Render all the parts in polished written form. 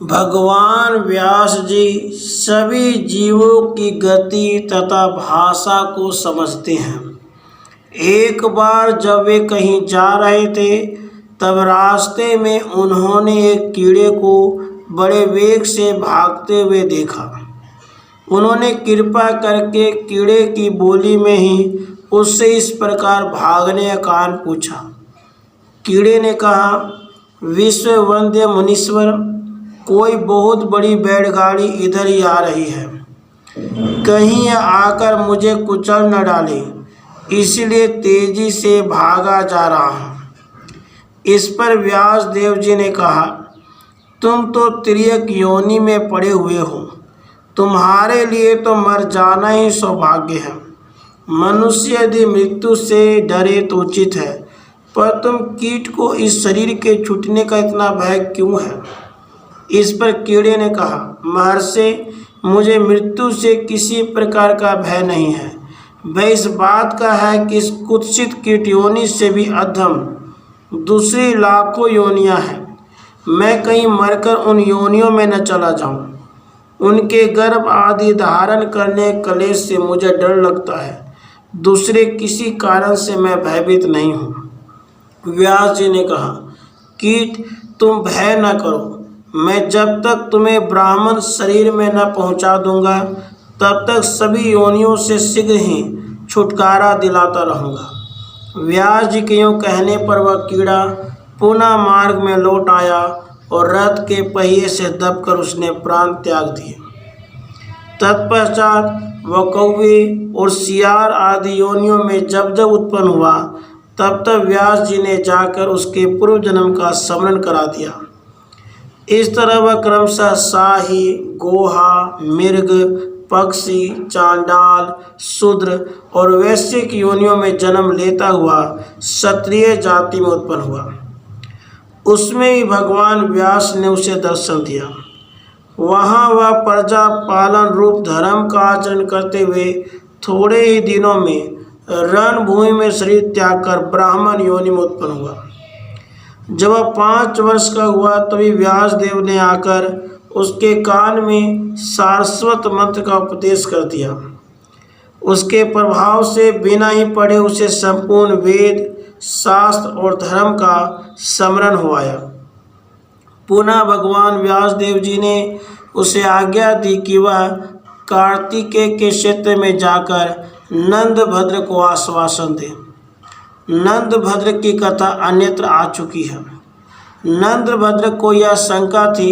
भगवान व्यास जी सभी जीवों की गति तथा भाषा को समझते हैं। एक बार जब वे कहीं जा रहे थे तब रास्ते में उन्होंने एक कीड़े को बड़े वेग से भागते हुए देखा। उन्होंने कृपा करके कीड़े की बोली में ही उससे इस प्रकार भागने का कारण पूछा। कीड़े ने कहा, विश्व वंद्य मुनीश्वर, कोई बहुत बड़ी बैलगाड़ी इधर ही आ रही है, कहीं यह आकर मुझे कुचल न डाले, इसलिए तेजी से भागा जा रहा हूँ। इस पर व्यास देव जी ने कहा, तुम तो तिर्यक योनि में पड़े हुए हो, तुम्हारे लिए तो मर जाना ही सौभाग्य है। मनुष्य यदि मृत्यु से डरे तो उचित है, पर तुम कीट को इस शरीर के छूटने का इतना भय क्यों है? इस पर कीड़े ने कहा, महर्षि, मुझे मृत्यु से किसी प्रकार का भय नहीं है। भय इस बात का है कि इस कुत्सित कीट योनि से भी अधम दूसरी लाखों योनियां हैं। मैं कहीं मरकर उन योनियों में न चला जाऊं। उनके गर्भ आदि धारण करने कलेश से मुझे डर लगता है, दूसरे किसी कारण से मैं भयभीत नहीं हूँ। व्यास जी ने कहा, कीट, तुम भय न करो, मैं जब तक तुम्हें ब्राह्मण शरीर में न पहुंचा दूंगा तब तक सभी योनियों से शीघ्र ही छुटकारा दिलाता रहूँगा। व्यास जी के यूँ कहने पर वह कीड़ा पुनः मार्ग में लौट आया और रथ के पहिए से दबकर उसने प्राण त्याग दिए। तत्पश्चात वह कौवे और सियार आदि योनियों में जब जब उत्पन्न हुआ तब तब व्यास जी ने जाकर उसके पूर्व जन्म का स्मरण करा दिया। इस तरह वह क्रमशः शाही, गोहा, मृग, पक्षी, चांडाल, शूद्र और वैश्य की योनियों में जन्म लेता हुआ क्षत्रिय जाति में उत्पन्न हुआ। उसमें भी भगवान व्यास ने उसे दर्शन दिया। वहाँ वह प्रजा पालन रूप धर्म का आचरण करते हुए थोड़े ही दिनों में रणभूमि में शरीर त्याग कर ब्राह्मण योनि में उत्पन्न हुआ। जब वह 5 वर्ष का हुआ तभी व्यास देव ने आकर उसके कान में सारस्वत मंत्र का उपदेश कर दिया। उसके प्रभाव से बिना ही पढ़े उसे संपूर्ण वेद, शास्त्र और धर्म का स्मरण हो आया। पुनः भगवान व्यास देव जी ने उसे आज्ञा दी कि वह कार्तिकेय के क्षेत्र में जाकर नंदभद्र को आश्वासन दे। नंदभद्र की कथा अन्यत्र आ चुकी है। नंदभद्र को यह शंका थी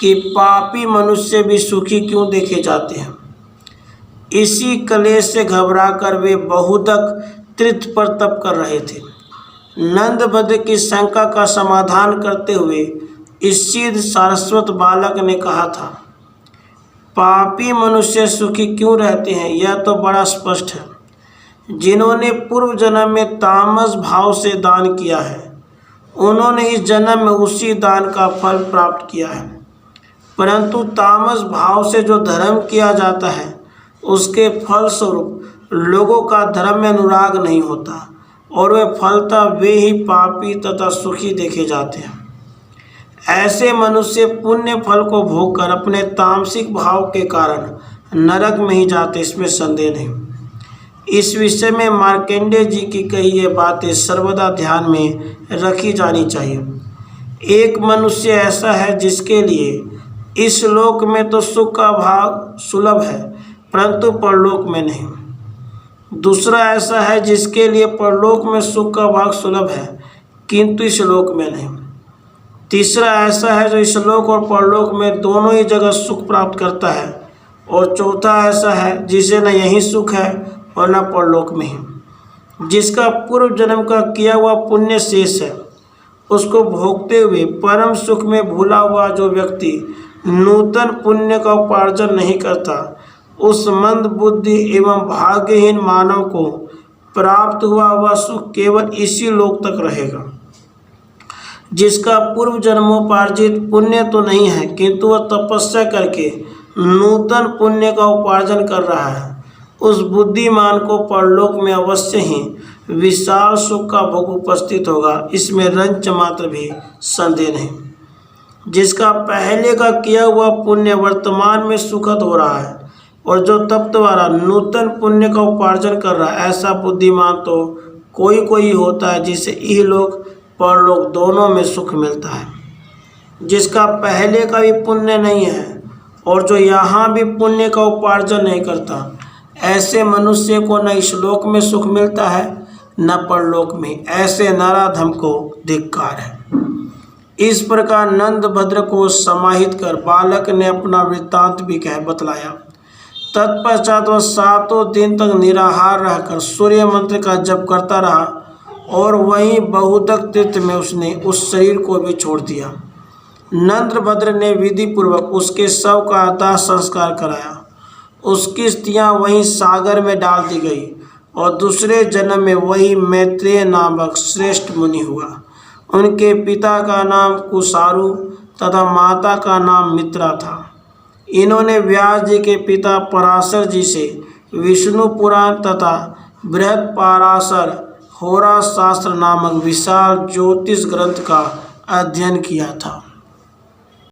कि पापी मनुष्य भी सुखी क्यों देखे जाते हैं। इसी कलेश से घबराकर वे बहुदक तीर्थ पर तप कर रहे थे। नंदभद्र की शंका का समाधान करते हुए इस सिद्ध सारस्वत बालक ने कहा था, पापी मनुष्य सुखी क्यों रहते हैं, यह तो बड़ा स्पष्ट है। जिन्होंने पूर्व जन्म में तामस भाव से दान किया है, उन्होंने इस जन्म में उसी दान का फल प्राप्त किया है। परंतु तामस भाव से जो धर्म किया जाता है, उसके फलस्वरूप लोगों का धर्म में अनुराग नहीं होता और वे फलतः वे ही पापी तथा सुखी देखे जाते हैं। ऐसे मनुष्य पुण्य फल को भोग कर अपने तामसिक भाव के कारण नरक में ही जाते, इसमें संदेह नहीं। इस विषय में मार्कंडेय जी की कही ये बातें सर्वदा ध्यान में रखी जानी चाहिए। एक मनुष्य ऐसा है जिसके लिए इस लोक में तो सुख का भाग सुलभ है, परंतु परलोक में नहीं। दूसरा ऐसा है जिसके लिए परलोक में सुख का भाग सुलभ है, किंतु इस लोक में नहीं। तीसरा ऐसा है जो इस लोक और परलोक में दोनों ही जगह सुख प्राप्त करता है। और चौथा ऐसा है जिसे न यहीं सुख है और न परलोक में ही। जिसका पूर्व जन्म का किया हुआ पुण्य शेष है, उसको भोगते हुए परम सुख में भूला हुआ जो व्यक्ति नूतन पुण्य का उपार्जन नहीं करता, उस मंद बुद्धि एवं भाग्यहीन मानव को प्राप्त हुआ वह सुख केवल इसी लोक तक रहेगा। जिसका पूर्व जन्मोपार्जित पुण्य तो नहीं है, किंतु वह तपस्या करके नूतन पुण्य का उपार्जन कर रहा है, उस बुद्धिमान को परलोक में अवश्य ही विशाल सुख का भोग उपस्थित होगा, इसमें रंच मात्र भी संदेह नहीं। जिसका पहले का किया हुआ पुण्य वर्तमान में सुखद हो रहा है और जो तप द्वारा नूतन पुण्य का उपार्जन कर रहा है, ऐसा बुद्धिमान तो कोई होता है जिसे इहलोक परलोक दोनों में सुख मिलता है। जिसका पहले का भी पुण्य नहीं है और जो यहाँ भी पुण्य का उपार्जन नहीं करता, ऐसे मनुष्य को न इस लोक में सुख मिलता है न परलोक में। ऐसे नराधम को धिक्कार है। इस प्रकार नंदभद्र को समाहित कर बालक ने अपना वृत्तांत भी कह बतलाया। तत्पश्चात वह 7 दिन तक निराहार रहकर सूर्य मंत्र का जप करता रहा और वहीं बहुदक तीर्थ में उसने उस शरीर को भी छोड़ दिया। नंदभद्र ने विधि पूर्वक उसके शव का दाह संस्कार कराया। उसकी अस्थियां वहीं सागर में डाल दी गई और दूसरे जन्म में वही मैत्रेय नामक श्रेष्ठ मुनि हुआ। उनके पिता का नाम कुशारु तथा माता का नाम मित्रा था। इन्होंने व्यास जी के पिता पराशर जी से विष्णु पुराण तथा बृहद पाराशर होरा शास्त्र नामक विशाल ज्योतिष ग्रंथ का अध्ययन किया था।